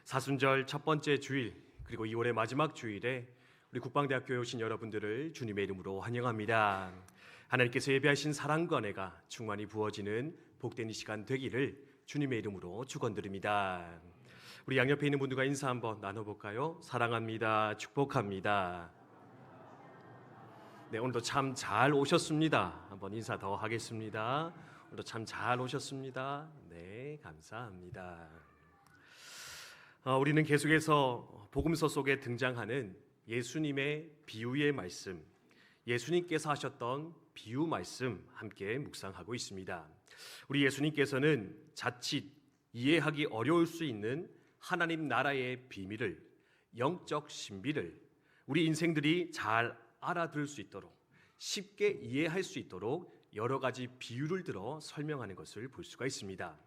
사순절 첫 번째 주일, 그리고 2월의 마지막 주일에 우리 국방대학교에 오신 여러분들을 주님의 이름으로 환영합니다. 하나님께서 예비하신 사랑과 은혜가 충만히 부어지는 복된 이 시간 되기를 주님의 이름으로 축원드립니다. 우리 양옆에 있는 분들과 인사 한번 나눠볼까요? 사랑합니다. 축복합니다. 네, 오늘도 참 잘 오셨습니다. 한번 인사 더 하겠습니다. 오늘도 참 잘 오셨습니다. 네, 감사합니다. 우리는 계속해서 복음서 속에 등장하는 예수님의 비유의 말씀, 예수님께서 하셨던 비유 말씀 함께 묵상하고 있습니다. 우리 예수님께서는 자칫 이해하기 어려울 수 있는 하나님 나라의 비밀을, 영적 신비를 우리 인생들이 잘 알아들을 수 있도록, 쉽게 이해할 수 있도록 여러 가지 비유를 들어 설명하는 것을 볼 수가 있습니다.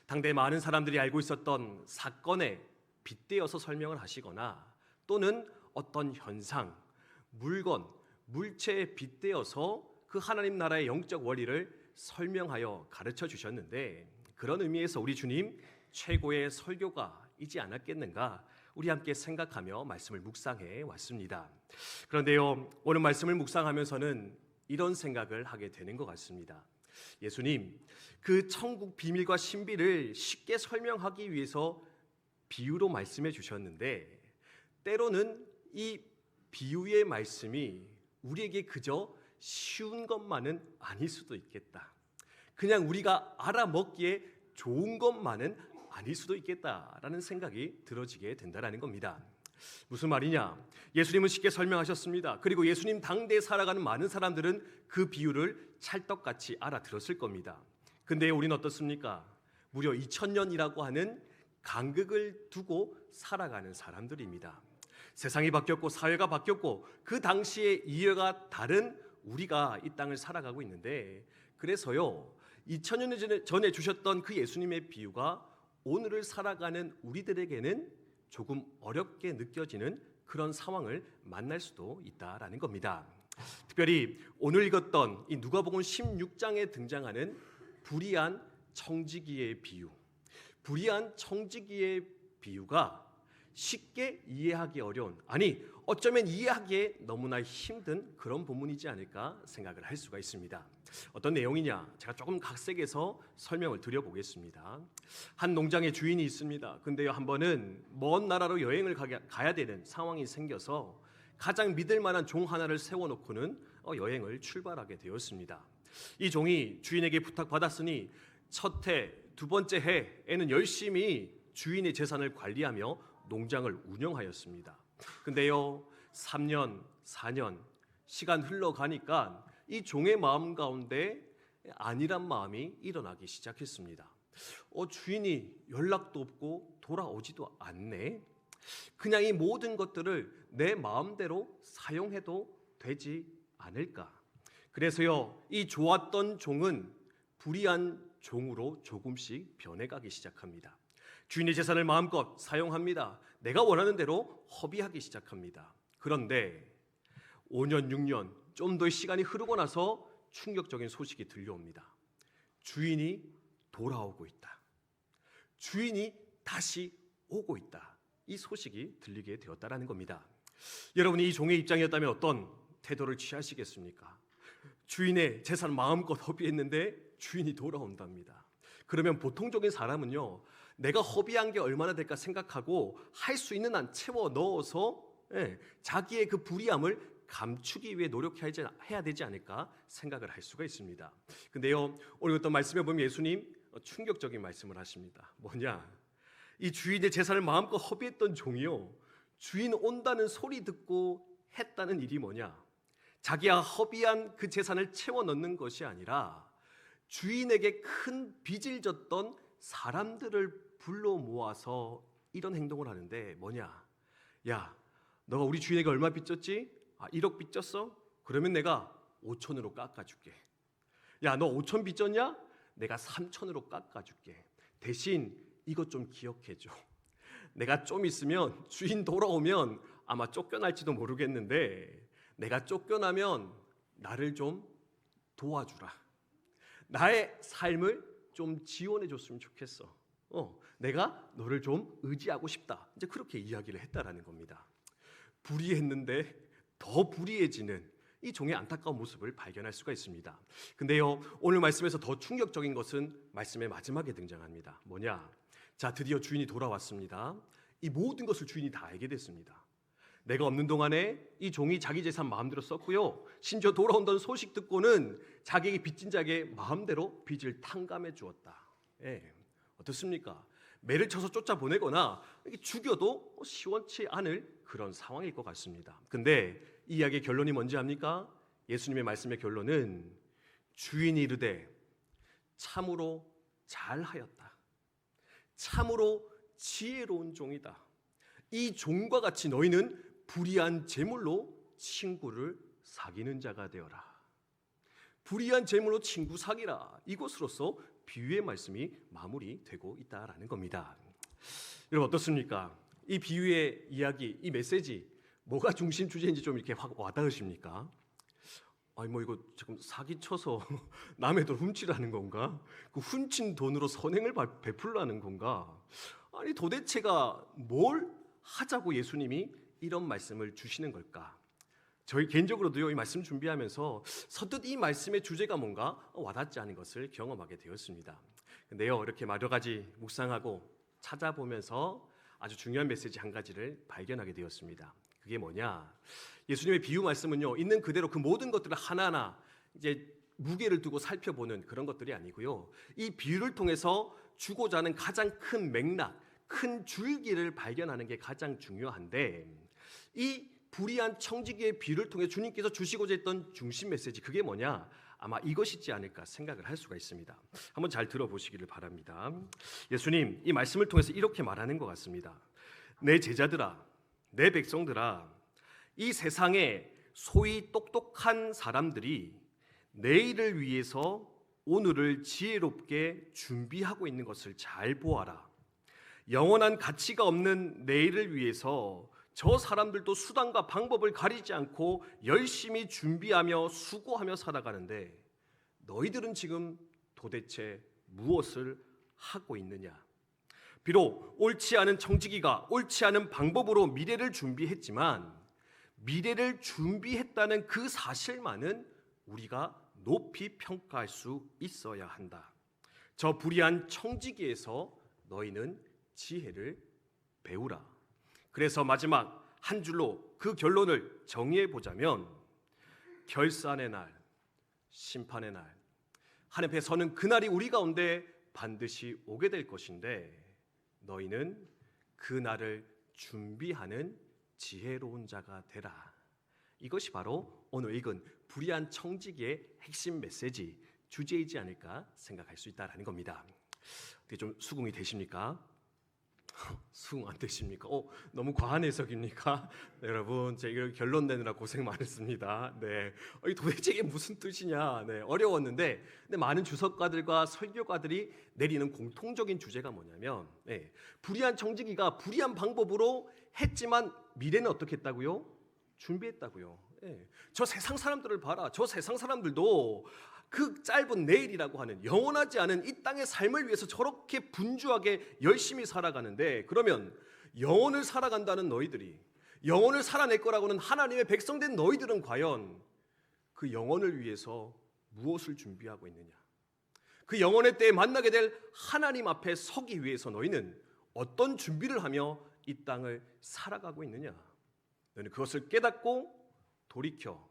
당대 많은 사람들이 알고 있었던 사건에 빗대어서 설명을 하시거나 또는 어떤 현상, 물건, 물체에 빗대어서 그 하나님 나라의 영적 원리를 설명하여 가르쳐 주셨는데, 그런 의미에서 우리 주님 최고의 설교가이지 않았겠는가, 우리 함께 생각하며 말씀을 묵상해 왔습니다. 그런데요, 오늘 말씀을 묵상하면서는 이런 생각을 하게 되는 것 같습니다. 예수님, 그 천국 비밀과 신비를 쉽게 설명하기 위해서 비유로 말씀해 주셨는데, 때로는 이 비유의 말씀이 우리에게 그저 쉬운 것만은 아닐 수도 있겠다. 그냥 우리가 알아먹기에 좋은 것만은 아닐 수도 있겠다라는 생각이 들어지게 된다는 겁니다. 무슨 말이냐? 예수님은 쉽게 설명하셨습니다. 그리고 예수님 당대에 살아가는 많은 사람들은 그 비유를 찰떡같이 알아들었을 겁니다. 근데 우리는 어떻습니까? 무려 2000년이라고 하는 간극을 두고 살아가는 사람들입니다. 세상이 바뀌었고 사회가 바뀌었고 그 당시의 이해가 다른 우리가 이 땅을 살아가고 있는데, 그래서요 2000년 전에 주셨던 그 예수님의 비유가 오늘을 살아가는 우리들에게는 조금 어렵게 느껴지는 그런 상황을 만날 수도 있다라는 겁니다. 특별히 오늘 읽었던 이 누가복음 16장에 등장하는 불의한 청지기의 비유, 불의한 청지기의 비유가 쉽게 이해하기 어려운, 아니 어쩌면 이해하기에 너무나 힘든 그런 본문이지 않을까 생각을 할 수가 있습니다. 어떤 내용이냐? 제가 조금 각색해서 설명을 드려보겠습니다. 한 농장의 주인이 있습니다. 근데요, 한 번은 먼 나라로 여행을 가야 되는 상황이 생겨서 가장 믿을 만한 종 하나를 세워놓고는 여행을 출발하게 되었습니다. 이 종이 주인에게 부탁받았으니 첫 해, 두 번째 해에는 열심히 주인의 재산을 관리하며 농장을 운영하였습니다. 근데요, 3년, 4년 시간 흘러가니까 이 종의 마음 가운데 안일한 마음이 일어나기 시작했습니다. 주인이 연락도 없고 돌아오지도 않네. 그냥 이 모든 것들을 내 마음대로 사용해도 되지 않을까. 그래서요, 이 좋았던 종은 불의한 종으로 조금씩 변해가기 시작합니다. 주인의 재산을 마음껏 사용합니다. 내가 원하는 대로 허비하기 시작합니다. 그런데 5년, 6년 좀 더 시간이 흐르고 나서 충격적인 소식이 들려옵니다. 주인이 돌아오고 있다. 주인이 다시 오고 있다. 이 소식이 들리게 되었다라는 겁니다. 여러분이 이 종의 입장이었다면 어떤 태도를 취하시겠습니까? 주인의 재산을 마음껏 허비했는데 주인이 돌아온답니다. 그러면 보통적인 사람은요, 내가 허비한 게 얼마나 될까 생각하고 할 수 있는 한 채워 넣어서 자기의 그 불의함을 감추기 위해 노력해야 되지 않을까 생각을 할 수가 있습니다. 근데요, 오늘 어떤 말씀에 보면 예수님 충격적인 말씀을 하십니다. 뭐냐? 이 주인의 재산을 마음껏 허비했던 종이요, 주인 온다는 소리 듣고 했다는 일이 뭐냐? 자기가 허비한 그 재산을 채워 넣는 것이 아니라 주인에게 큰 빚을 졌던 사람들을 불러 모아서 이런 행동을 하는데, 뭐냐? 야, 너가 우리 주인에게 얼마 빚졌지? 1억 빚졌어? 그러면 내가 5천으로 깎아줄게. 야, 너 5천 빚졌냐? 내가 3천으로 깎아줄게. 대신 이것 좀 기억해줘. 내가 좀 있으면 주인 돌아오면 아마 쫓겨날지도 모르겠는데, 내가 쫓겨나면 나를 좀 도와주라. 나의 삶을 좀 지원해 줬으면 좋겠어. 내가 너를 좀 의지하고 싶다. 이제 그렇게 이야기를 했다라는 겁니다. 불의했는데 더 불의해지는 이 종의 안타까운 모습을 발견할 수가 있습니다. 근데요, 오늘 말씀에서 더 충격적인 것은 말씀의 마지막에 등장합니다. 뭐냐? 자, 드디어 주인이 돌아왔습니다. 이 모든 것을 주인이 다 알게 됐습니다. 내가 없는 동안에 이 종이 자기 재산 마음대로 썼고요, 심지어 돌아온다는 소식 듣고는 자기에게 빚진 자에게 마음대로 빚을 탕감해 주었다. 어떻습니까? 매를 쳐서 쫓아보내거나 죽여도 시원치 않을 그런 상황일 것 같습니다. 근데 이 이야기의 결론이 뭔지 압니까? 예수님의 말씀의 결론은 주인이 이르되 참으로 잘하였다. 참으로 지혜로운 종이다. 이 종과 같이 너희는 불의한 재물로 친구를 사귀는 자가 되어라. 불의한 재물로 친구 사귀라. 이것으로서 비유의 말씀이 마무리되고 있다라는 겁니다. 여러분 어떻습니까? 이 비유의 이야기, 이 메시지 뭐가 중심 주제인지 좀 이렇게 확 와닿으십니까? 아니 이거 지금 사기쳐서 남의 돈 훔치라는 건가? 그 훔친 돈으로 선행을 베풀라는 건가? 아니 도대체가 뭘 하자고 예수님이 이런 말씀을 주시는 걸까? 저희 개인적으로도요, 이 말씀 준비하면서 선뜻 이 말씀의 주제가 뭔가 와닿지 않은 것을 경험하게 되었습니다. 근데요, 이렇게 여러 가지 묵상하고 찾아보면서 아주 중요한 메시지 한 가지를 발견하게 되었습니다. 그게 뭐냐? 예수님의 비유 말씀은요, 있는 그대로 그 모든 것들을 하나하나 이제 무게를 두고 살펴보는 그런 것들이 아니고요, 이 비유를 통해서 주고자 하는 가장 큰 맥락, 큰 줄기를 발견하는 게 가장 중요한데, 이 불의한 청지기의 비유를 통해 주님께서 주시고자 했던 중심 메시지, 그게 뭐냐? 아마 이것이지 않을까 생각을 할 수가 있습니다. 한번 잘 들어보시기를 바랍니다. 예수님 이 말씀을 통해서 이렇게 말하는 것 같습니다. 내 제자들아, 내 백성들아, 이 세상에 소위 똑똑한 사람들이 내일을 위해서 오늘을 지혜롭게 준비하고 있는 것을 잘 보아라. 영원한 가치가 없는 내일을 위해서 저 사람들도 수단과 방법을 가리지 않고 열심히 준비하며 수고하며 살아가는데 너희들은 지금 도대체 무엇을 하고 있느냐? 비록 옳지 않은 청지기가 옳지 않은 방법으로 미래를 준비했지만 미래를 준비했다는 그 사실만은 우리가 높이 평가할 수 있어야 한다. 저 불의한 청지기에서 너희는 지혜를 배우라. 그래서 마지막 한 줄로 그 결론을 정의해 보자면, 결산의 날, 심판의 날, 하나님 앞에 서는 그날이 우리 가운데 반드시 오게 될 것인데 너희는 그 날을 준비하는 지혜로운 자가 되라. 이것이 바로 오늘 읽은 불의한 청지기의 핵심 메시지, 주제이지 않을까 생각할 수 있다는 겁니다. 어떻게 좀 수긍이 되십니까? 수긍 안 되십니까? 너무 과한 해석입니까? 네, 여러분 제가 결론 내느라 고생 많았습니다. 네, 도대체 이게 무슨 뜻이냐? 네, 어려웠는데, 근데 많은 주석가들과 설교가들이 내리는 공통적인 주제가 뭐냐면, 불의한 청지기가 불의한 방법으로 했지만 미래는 어떻게 했다고요? 준비했다고요. 저 세상 사람들을 봐라. 저 세상 사람들도 그 짧은 내일이라고 하는 영원하지 않은 이 땅의 삶을 위해서 저렇게 분주하게 열심히 살아가는데, 그러면 영혼을 살아간다는 너희들이, 영혼을 살아낼 거라고는 하나님의 백성된 너희들은 과연 그 영혼을 위해서 무엇을 준비하고 있느냐? 그 영혼의 때에 만나게 될 하나님 앞에 서기 위해서 너희는 어떤 준비를 하며 이 땅을 살아가고 있느냐? 너희는 그것을 깨닫고 돌이켜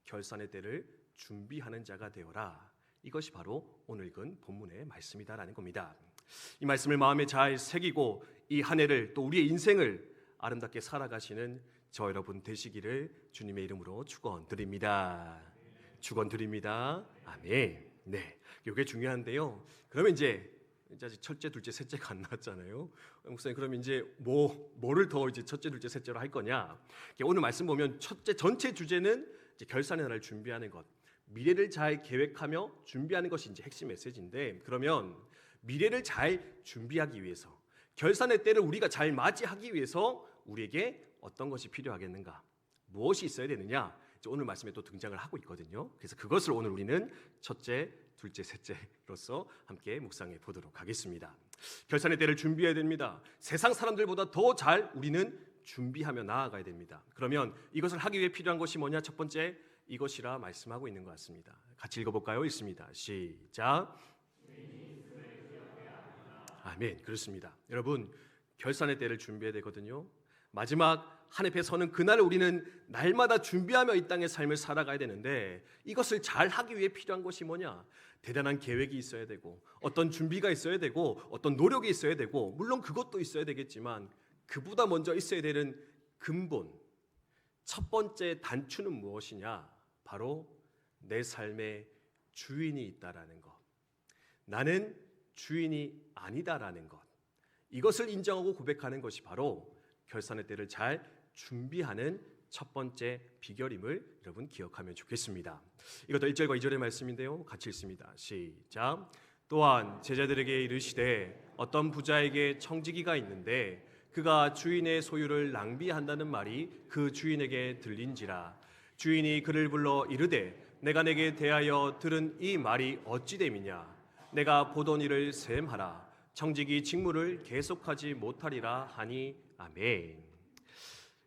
결산의 때를 준비하는 자가 되어라. 이것이 바로 오늘 읽은 본문의 말씀이다라는 겁니다. 이 말씀을 마음에 잘 새기고 이 한 해를, 또 우리의 인생을 아름답게 살아가시는 저 여러분 되시기를 주님의 이름으로 축원드립니다. 축원드립니다. 아멘. 네, 이게 중요한데요. 그러면 이제 아직 첫째, 둘째, 셋째가 안 나왔잖아요. 목사님, 그러면 이제 뭐를 더 이제 첫째, 둘째, 셋째로 할 거냐? 오늘 말씀 보면 첫째 전체 주제는 이제 결산의 날을 준비하는 것, 미래를 잘 계획하며 준비하는 것이 이제 핵심 메시지인데, 그러면 미래를 잘 준비하기 위해서, 결산의 때를 우리가 잘 맞이하기 위해서 우리에게 어떤 것이 필요하겠는가? 무엇이 있어야 되느냐? 오늘 말씀에 또 등장을 하고 있거든요. 그래서 그것을 오늘 우리는 첫째, 둘째, 셋째로서 함께 묵상해 보도록 하겠습니다. 결산의 때를 준비해야 됩니다. 세상 사람들보다 더 잘 우리는 준비하며 나아가야 됩니다. 그러면 이것을 하기 위해 필요한 것이 뭐냐? 첫 번째, 이것이라 말씀하고 있는 것 같습니다. 같이 읽어볼까요? 읽습니다. 시작. 아멘. 그렇습니다. 여러분, 결산의 때를 준비해야 되거든요. 마지막 한 앞에 서는 그날 우리는 날마다 준비하며 이 땅의 삶을 살아가야 되는데, 이것을 잘 하기 위해 필요한 것이 뭐냐? 대단한 계획이 있어야 되고, 어떤 준비가 있어야 되고, 어떤 노력이 있어야 되고, 물론 그것도 있어야 되겠지만 그보다 먼저 있어야 되는 근본, 첫 번째 단추는 무엇이냐? 바로 내 삶의 주인이 있다라는 것, 나는 주인이 아니다라는 것, 이것을 인정하고 고백하는 것이 바로 결산의 때를 잘 준비하는 첫 번째 비결임을 여러분 기억하면 좋겠습니다. 이것도 1절과 2절의 말씀인데요, 같이 읽습니다. 시작. 또한 제자들에게 이르시되 어떤 부자에게 청지기가 있는데 그가 주인의 소유를 낭비한다는 말이 그 주인에게 들린지라. 주인이 그를 불러 이르되 내가 내게 대하여 들은 이 말이 어찌 됨이냐? 내가 보던 일을 셈하라. 청지기 직무를 계속하지 못하리라 하니. 아멘.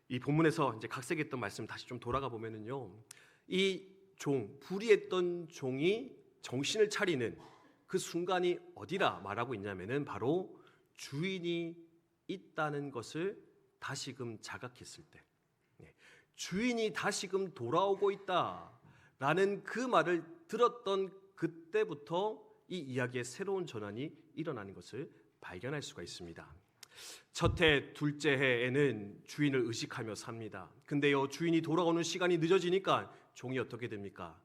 이 본문에서 이제 각색했던 말씀 다시 좀 돌아가 보면은요, 이 종, 불의했던 종이 정신을 차리는 그 순간이 어디라 말하고 있냐면은 바로 주인이 있다는 것을 다시금 자각했을 때, 주인이 다시금 돌아오고 있다라는 그 말을 들었던 그때부터 이 이야기의 새로운 전환이 일어나는 것을 발견할 수가 있습니다. 첫 해, 둘째 해에는 주인을 의식하며 삽니다. 근데요, 주인이 돌아오는 시간이 늦어지니까 종이 어떻게 됩니까?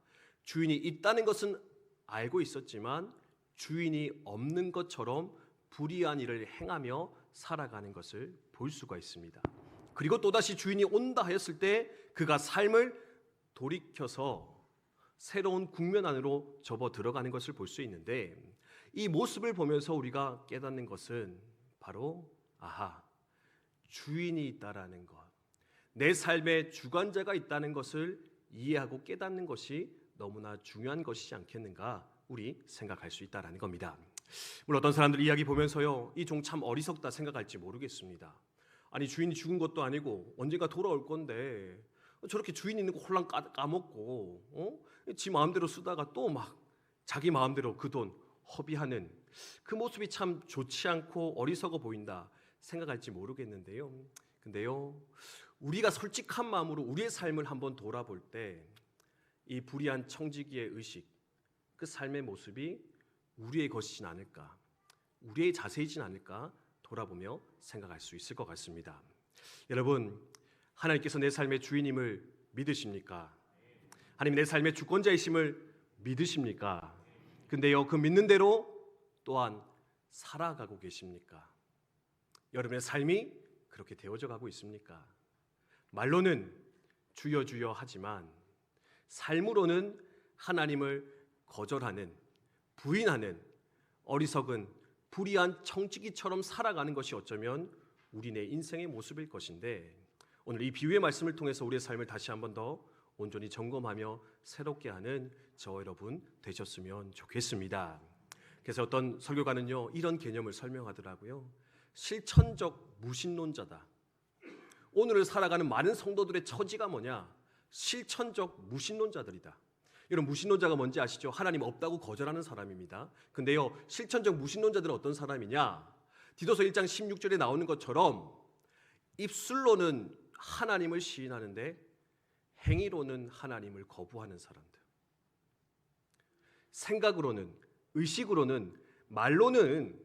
주인이 있다는 것은 알고 있었지만 주인이 없는 것처럼 불의한 일을 행하며 살아가는 것을 볼 수가 있습니다. 그리고 또다시 주인이 온다 하였을 때 그가 삶을 돌이켜서 새로운 국면 안으로 접어 들어가는 것을 볼 수 있는데, 이 모습을 보면서 우리가 깨닫는 것은 바로 주인이 있다라는 것, 내 삶의 주관자가 있다는 것을 이해하고 깨닫는 것이 너무나 중요한 것이지 않겠는가 우리 생각할 수 있다라는 겁니다. 물론 어떤 사람들 이야기 보면서요, 이 종 참 어리석다 생각할지 모르겠습니다. 아니, 주인이 죽은 것도 아니고 언젠가 돌아올 건데 저렇게 주인 있는 거 홀랑 까먹고 지 마음대로 쓰다가 또 막 자기 마음대로 그 돈 허비하는 그 모습이 참 좋지 않고 어리석어 보인다 생각할지 모르겠는데요. 근데요, 우리가 솔직한 마음으로 우리의 삶을 한번 돌아볼 때 이 불의한 청지기의 의식, 그 삶의 모습이 우리의 것이진 않을까, 우리의 자세이진 않을까 돌아보며 생각할 수 있을 것 같습니다. 여러분, 하나님께서 내 삶의 주인임을 믿으십니까? 하나님 내 삶의 주권자이심을 믿으십니까? 근데요, 그 믿는 대로 또한 살아가고 계십니까? 여러분의 삶이 그렇게 되어져 가고 있습니까? 말로는 주여 주여 하지만 삶으로는 하나님을 거절하는, 부인하는 어리석은 불의한 청지기처럼 살아가는 것이 어쩌면 우리 내 인생의 모습일 것인데, 오늘 이 비유의 말씀을 통해서 우리의 삶을 다시 한번 더 온전히 점검하며 새롭게 하는 저 여러분 되셨으면 좋겠습니다. 그래서 어떤 설교가는요, 이런 개념을 설명하더라고요. 실천적 무신론자다. 오늘을 살아가는 많은 성도들의 처지가 뭐냐? 실천적 무신론자들이다. 여러분, 무신론자가 뭔지 아시죠? 하나님 없다고 거절하는 사람입니다. 근데요, 실천적 무신론자들은 어떤 사람이냐? 디도서 1장 16절에 나오는 것처럼 입술로는 하나님을 시인하는데 행위로는 하나님을 거부하는 사람들. 생각으로는, 의식으로는, 말로는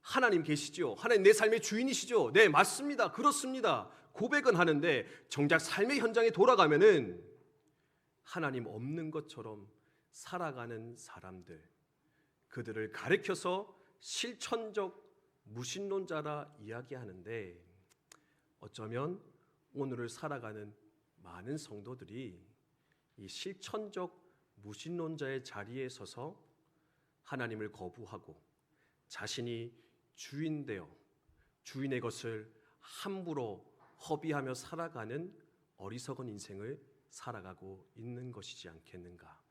하나님 계시죠? 하나님 내 삶의 주인이시죠? 네, 맞습니다. 그렇습니다. 고백은 하는데 정작 삶의 현장에 돌아가면은 하나님 없는 것처럼 살아가는 사람들, 그들을 가리켜서 실천적 무신론자라 이야기하는데, 어쩌면 오늘을 살아가는 많은 성도들이 이 실천적 무신론자의 자리에 서서 하나님을 거부하고 자신이 주인 되어 주인의 것을 함부로 허비하며 살아가는 어리석은 인생을 살아가고 있는 것이지 않겠는가.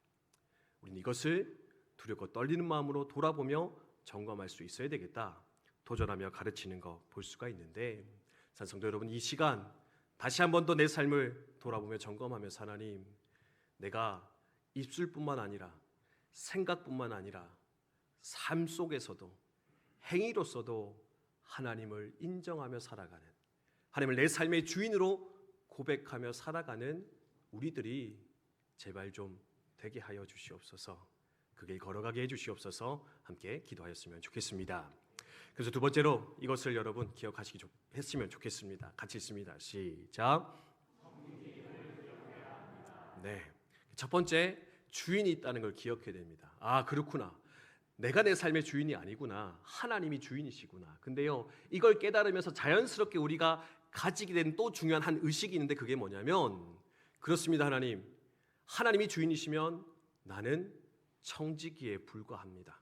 우리는 이것을 두렵고 떨리는 마음으로 돌아보며 점검할 수 있어야 되겠다. 도전하며 가르치는 거 볼 수가 있는데, 산성도 여러분, 이 시간 다시 한 번 더 내 삶을 돌아보며 점검하면서 하나님, 내가 입술뿐만 아니라 생각뿐만 아니라 삶 속에서도 행위로서도 하나님을 인정하며 살아가는, 하나님을 내 삶의 주인으로 고백하며 살아가는 우리들이 제발 좀 되게 하여 주시옵소서. 그 길 걸어가게 해 주시옵소서. 함께 기도하였으면 좋겠습니다. 그래서 두 번째로 이것을 여러분 기억하시기 했으면 좋겠습니다. 같이 읽습니다. 시작. 네, 첫 번째, 주인이 있다는 걸 기억해야 됩니다. 아, 그렇구나. 내가 내 삶의 주인이 아니구나. 하나님이 주인이시구나. 근데요, 이걸 깨달으면서 자연스럽게 우리가 가지게 된 또 중요한 한 의식이 있는데, 그게 뭐냐면, 그렇습니다. 하나님이 주인이시면 나는 청지기에 불과합니다.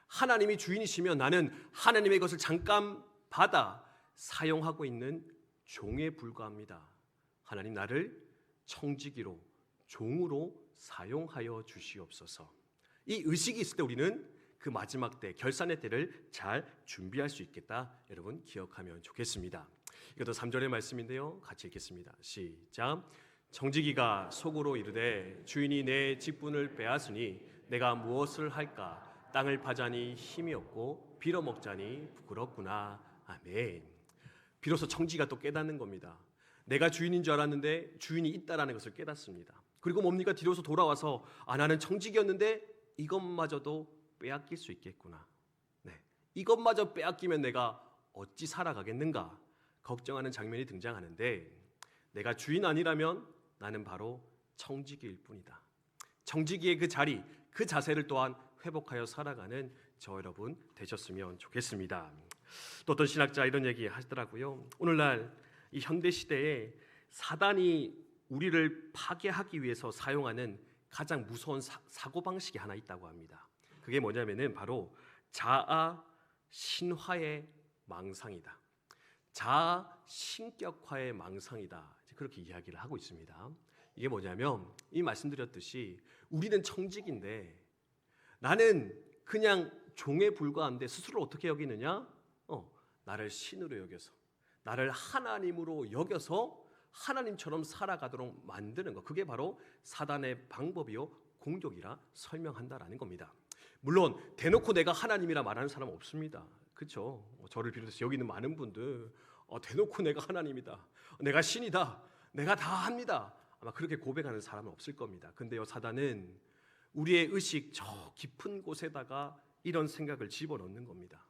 하나님이 주인이시면 나는 하나님의 것을 잠깐 받아 사용하고 있는 종에 불과합니다. 하나님, 나를 청지기로, 종으로 사용하여 주시옵소서. 이 의식이 있을 때 우리는 그 마지막 때, 결산의 때를 잘 준비할 수 있겠다. 여러분 기억하면 좋겠습니다. 이것도 3절의 말씀인데요, 같이 읽겠습니다. 시작. 청지기가 속으로 이르되 주인이 내 직분을 빼앗으니 내가 무엇을 할까? 땅을 파자니 힘이 없고 빌어먹자니 부끄럽구나. 아멘. 비로소 청지기가 또 깨닫는 겁니다. 내가 주인인 줄 알았는데 주인이 있다라는 것을 깨닫습니다. 그리고 뭡니까? 뒤로서 돌아와서 나는 청지기였는데 이것마저도 빼앗길 수 있겠구나. 네, 이것마저 빼앗기면 내가 어찌 살아가겠는가 걱정하는 장면이 등장하는데, 내가 주인 아니라면 나는 바로 청지기일 뿐이다. 청지기의 그 자리, 그 자세를 또한 회복하여 살아가는 저 여러분 되셨으면 좋겠습니다. 또 어떤 신학자 이런 얘기 하시더라고요. 오늘날 이 현대 시대에 사단이 우리를 파괴하기 위해서 사용하는 가장 무서운 사고방식이 하나 있다고 합니다. 그게 뭐냐면은 바로 자아 신화의 망상이다. 자아 신격화의 망상이다. 그렇게 이야기를 하고 있습니다. 이게 뭐냐면, 이 말씀드렸듯이 우리는 청직인데 나는 그냥 종에 불과한데 스스로 어떻게 여기느냐? 나를 신으로 여겨서, 나를 하나님으로 여겨서 하나님처럼 살아가도록 만드는 것, 그게 바로 사단의 방법이요 공격이라 설명한다라는 겁니다. 물론 대놓고 내가 하나님이라 말하는 사람 없습니다. 그렇죠? 저를 비롯해서 여기 있는 많은 분들 대놓고 내가 하나님이다, 내가 신이다, 내가 다 합니다, 아마 그렇게 고백하는 사람은 없을 겁니다. 근데요, 사단은 우리의 의식 저 깊은 곳에다가 이런 생각을 집어넣는 겁니다.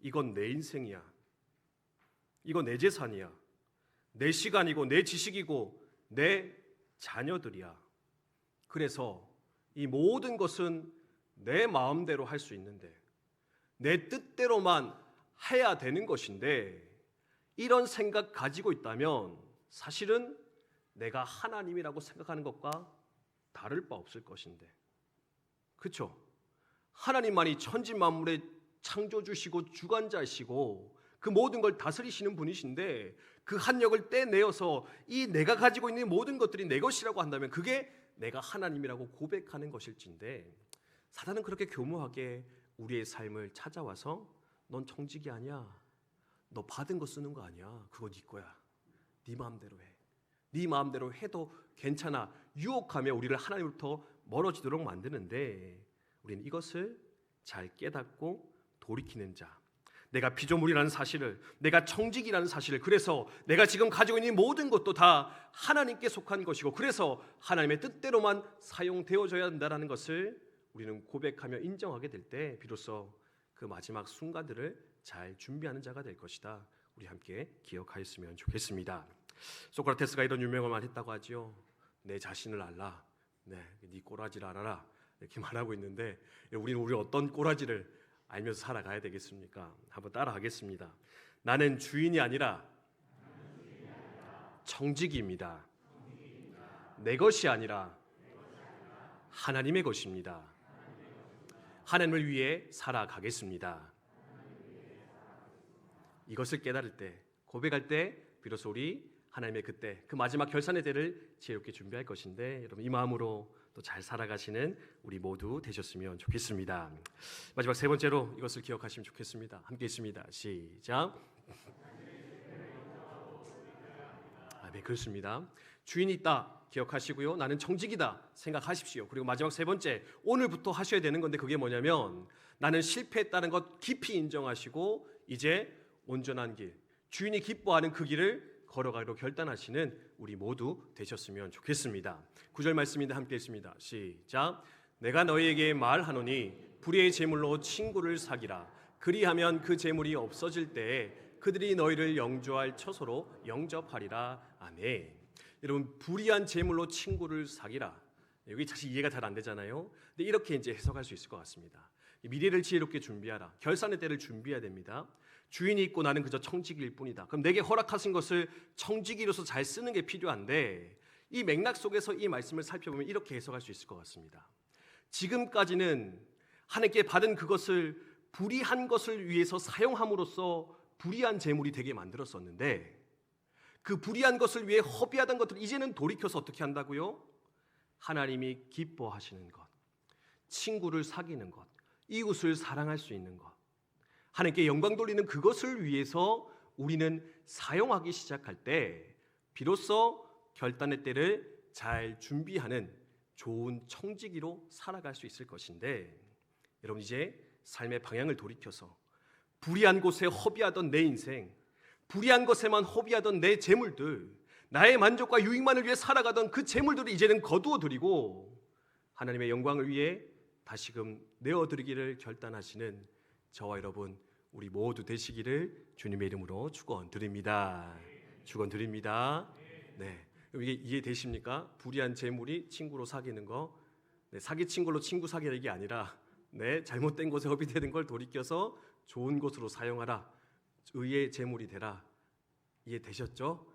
이건 내 인생이야, 이건 내 재산이야, 내 시간이고 내 지식이고 내 자녀들이야. 그래서 이 모든 것은 내 마음대로 할 수 있는데, 내 뜻대로만 해야 되는 것인데, 이런 생각 가지고 있다면 사실은 내가 하나님이라고 생각하는 것과 다를 바 없을 것인데, 그렇죠? 하나님만이 천지 만물의 창조주시고 주관자시고 그 모든 걸 다스리시는 분이신데, 그 한력을 떼내어서 이 내가 가지고 있는 모든 것들이 내 것이라고 한다면 그게 내가 하나님이라고 고백하는 것일진데, 사단은 그렇게 교묘하게 우리의 삶을 찾아와서 넌 청직이 아니야, 너 받은 거 쓰는 거 아니야, 그거 네 거야, 네 마음대로 해, 네 마음대로 해도 괜찮아, 유혹하며 우리를 하나님으로부터 멀어지도록 만드는데, 우리는 이것을 잘 깨닫고 돌이키는 자, 내가 피조물이라는 사실을, 내가 청직이라는 사실을, 그래서 내가 지금 가지고 있는 모든 것도 다 하나님께 속한 것이고 그래서 하나님의 뜻대로만 사용되어져야 한다는 것을 우리는 고백하며 인정하게 될 때 비로소 그 마지막 순간들을 잘 준비하는 자가 될 것이다. 우리 함께 기억하였으면 좋겠습니다. 소크라테스가 이런 유명한 말 했다고 하지요. 내 자신을 알라, 네 꼬라지를 알아라, 이렇게 말하고 있는데, 우리는 우리 어떤 꼬라지를 알면서 살아가야 되겠습니까? 한번 따라하겠습니다. 나는 주인이 아니라 청지기입니다. 내 것이 아니라 하나님의 것입니다. 하나님을 위해 살아가겠습니다. 이것을 깨달을 때, 고백할 때 비로소 우리 하나님의 그때, 그 마지막 결산의 때를 지혜롭게 준비할 것인데, 여러분 이 마음으로 또 잘 살아가시는 우리 모두 되셨으면 좋겠습니다. 마지막 세 번째로 이것을 기억하시면 좋겠습니다. 함께 있습니다. 시작. 네, 그렇습니다. 주인이 있다 기억하시고요. 나는 청직이다 생각하십시오. 그리고 마지막 세 번째, 오늘부터 하셔야 되는 건데 그게 뭐냐면 나는 실패했다는 것 깊이 인정하시고 이제 온전한 길, 주인이 기뻐하는 그 길을 걸어가기로 결단하시는 우리 모두 되셨으면 좋겠습니다. 9절 말씀인데 함께 있습니다. 시작. 내가 너희에게 말하노니 불의의 제물로 친구를 사기라. 그리하면 그 제물이 없어질 때에 그들이 너희를 영조할 처소로 영접하리라. 아멘. 여러분, 불의한 제물로 친구를 사기라. 여기 사실 이해가 잘 안 되잖아요. 근데 이렇게 이제 해석할 수 있을 것 같습니다. 미래를 지혜롭게 준비하라. 결산의 때를 준비해야 됩니다. 주인이 있고 나는 그저 청지기일 뿐이다. 그럼 내게 허락하신 것을 청지기로서 잘 쓰는 게 필요한데 이 맥락 속에서 이 말씀을 살펴보면 이렇게 해석할 수 있을 것 같습니다. 지금까지는 하나님께 받은 그것을 불의한 것을 위해서 사용함으로써 불의한 재물이 되게 만들었었는데 그 불의한 것을 위해 허비하던 것들을 이제는 돌이켜서 어떻게 한다고요? 하나님이 기뻐하시는 것, 친구를 사귀는 것, 이웃을 사랑할 수 있는 것, 하나님께 영광 돌리는 그것을 위해서 우리는 사용하기 시작할 때 비로소 결단의 때를 잘 준비하는 좋은 청지기로 살아갈 수 있을 것인데, 여러분 이제 삶의 방향을 돌이켜서 불의한 곳에 허비하던 내 인생, 불의한 것에만 허비하던 내 재물들, 나의 만족과 유익만을 위해 살아가던 그 재물들을 이제는 거두어드리고 하나님의 영광을 위해 다시금 내어드리기를 결단하시는 저와 여러분 우리 모두 되시기를 주님의 이름으로 축원드립니다. 축원드립니다. 네, 이게 이해되십니까? 불의한 재물이 친구로 사귀는 거, 사기 친구로 친구 사귀는 게 아니라 잘못된 곳에 허비되는 걸 돌이켜서 좋은 곳으로 사용하라. 의의 재물이 되라. 이해되셨죠?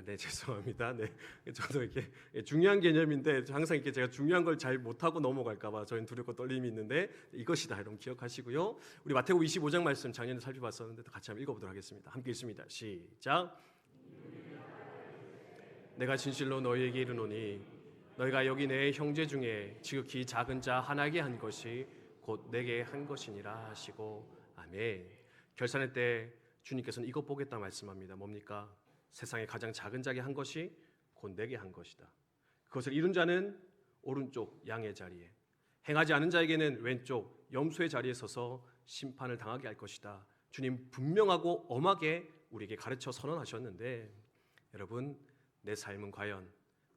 네, 죄송합니다. 네, 저도 이렇게 중요한 개념인데 항상 이렇게 제가 중요한 걸 잘 못하고 넘어갈까봐 저희는 두렵고 떨림이 있는데 이것이다 여러분 기억하시고요. 우리 마태복음 25장 말씀 작년에 살펴봤었는데 같이 한번 읽어보도록 하겠습니다. 함께 읽습니다. 시작. 내가 진실로 너희에게 이르노니 너희가 여기 내 형제 중에 지극히 작은 자 하나에게 한 것이 곧 내게 한 것이니라 하시고 아멘. 결산의 때 주님께서는 이것 보겠다 말씀합니다. 뭡니까? 세상에 가장 작은 자에게 한 것이 곧 내게 한 것이다. 그것을 이룬 자는 오른쪽 양의 자리에, 행하지 않은 자에게는 왼쪽 염소의 자리에 서서 심판을 당하게 할 것이다. 주님 분명하고 엄하게 우리에게 가르쳐 선언하셨는데, 여러분 내 삶은 과연,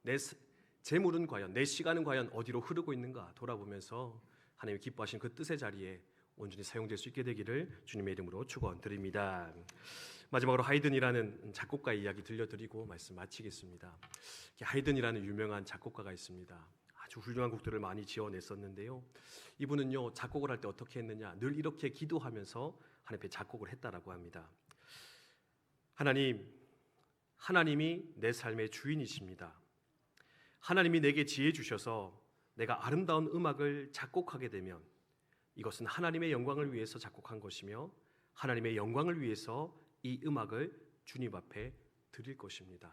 내 재물은 과연, 내 시간은 과연 어디로 흐르고 있는가 돌아보면서 하나님이 기뻐하신 그 뜻의 자리에 온전히 사용될 수 있게 되기를 주님의 이름으로 축원드립니다. 마지막으로 하이든이라는 작곡가 이야기 들려드리고 말씀 마치겠습니다. 하이든이라는 유명한 작곡가가 있습니다. 아주 훌륭한 곡들을 많이 지어냈었는데요. 이분은요 작곡을 할 때 어떻게 했느냐, 늘 이렇게 기도하면서 하나님 앞에 작곡을 했다라고 합니다. 하나님이 내 삶의 주인이십니다. 하나님이 내게 지혜 주셔서 내가 아름다운 음악을 작곡하게 되면 이것은 하나님의 영광을 위해서 작곡한 것이며 하나님의 영광을 위해서 이 음악을 주님 앞에 드릴 것입니다.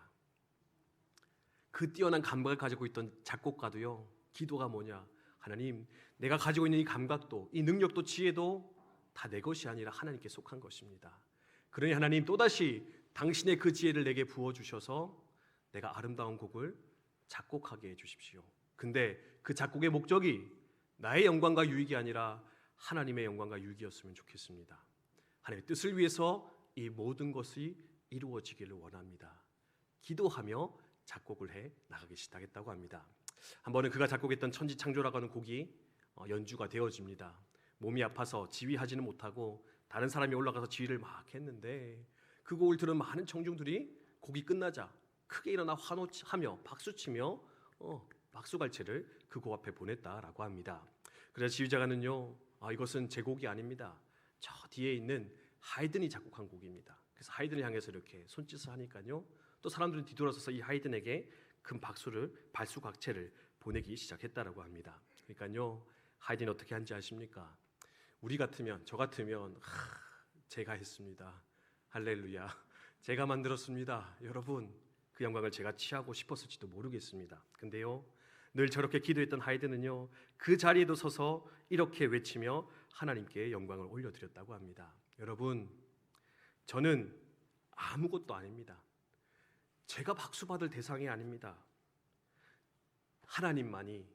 그 뛰어난 감각을 가지고 있던 작곡가도요, 기도가 뭐냐, 하나님 내가 가지고 있는 이 감각도 이 능력도 지혜도 다 내 것이 아니라 하나님께 속한 것입니다. 그러니 하나님 또다시 당신의 그 지혜를 내게 부어주셔서 내가 아름다운 곡을 작곡하게 해주십시오. 근데 그 작곡의 목적이 나의 영광과 유익이 아니라 하나님의 영광과 유익이었으면 좋겠습니다. 하나님의 뜻을 위해서 이 모든 것이 이루어지기를 원합니다. 기도하며 작곡을 해 나가기 시작했다고 합니다. 한 번은 그가 작곡했던 천지창조라고 하는 곡이 연주가 되어집니다. 몸이 아파서 지휘하지는 못하고 다른 사람이 올라가서 지휘를 막 했는데 그 곡을 들은 많은 청중들이 곡이 끝나자 크게 일어나 환호하며 박수치며 박수갈채를 그 곡 앞에 보냈다라고 합니다. 그래서 지휘자가는요, 이것은 제 곡이 아닙니다. 저 뒤에 있는 하이든이 작곡한 곡입니다. 그래서 하이든을 향해서 이렇게 손짓을 하니까요, 또 사람들은 뒤돌아서서 이 하이든에게 큰 발수각채를 보내기 시작했다라고 합니다. 그러니까요, 하이든이 어떻게 한지 아십니까? 우리 같으면, 저 같으면 제가 했습니다. 할렐루야, 제가 만들었습니다. 여러분 그 영광을 제가 취하고 싶었을지도 모르겠습니다. 근데요, 늘 저렇게 기도했던 하이든은요, 그 자리에도 서서 이렇게 외치며 하나님께 영광을 올려드렸다고 합니다. 여러분, 저는 아무것도 아닙니다. 제가 박수 받을 대상이 아닙니다. 하나님만이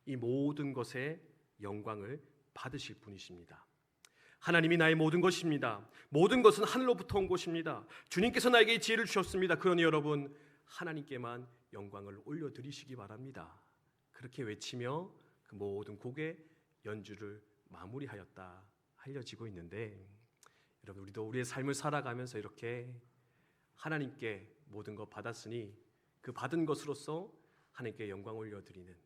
이 모든 것에 영광을 받으실 분이십니다. 하나님이 나의 모든 것입니다. 모든 것은 하늘로부터 온 것입니다. 주님께서 나에게 지혜를 주셨습니다. 그러니 여러분, 하나님께만 영광을 올려드리시기 바랍니다. 그렇게 외치며 그 모든 곡의 연주를 마무리하였다 알려지고 있는데, 여러분, 우리도 우리의 삶을 살아가면서 이렇게 하나님께 모든 것 받았으니 그 받은 것으로서 하나님께 영광 올려드리는,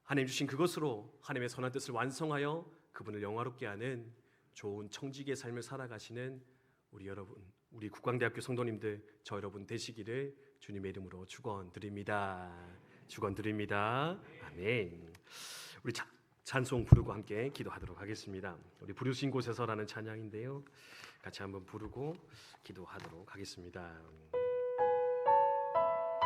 하나님 주신 그것으로 하나님의 선한 뜻을 완성하여 그분을 영화롭게 하는 좋은 청지기의 삶을 살아가시는 우리 여러분, 우리 국광대학교 성도님들, 저 여러분 되시기를 주님의 이름으로 축원드립니다. 축원드립니다. 아멘. 우리 찬송 부르고 함께 기도하도록 하겠습니다. 우리 부르신 곳에서라는 찬양인데요, 같이 한번 부르고 기도하도록 하겠습니다.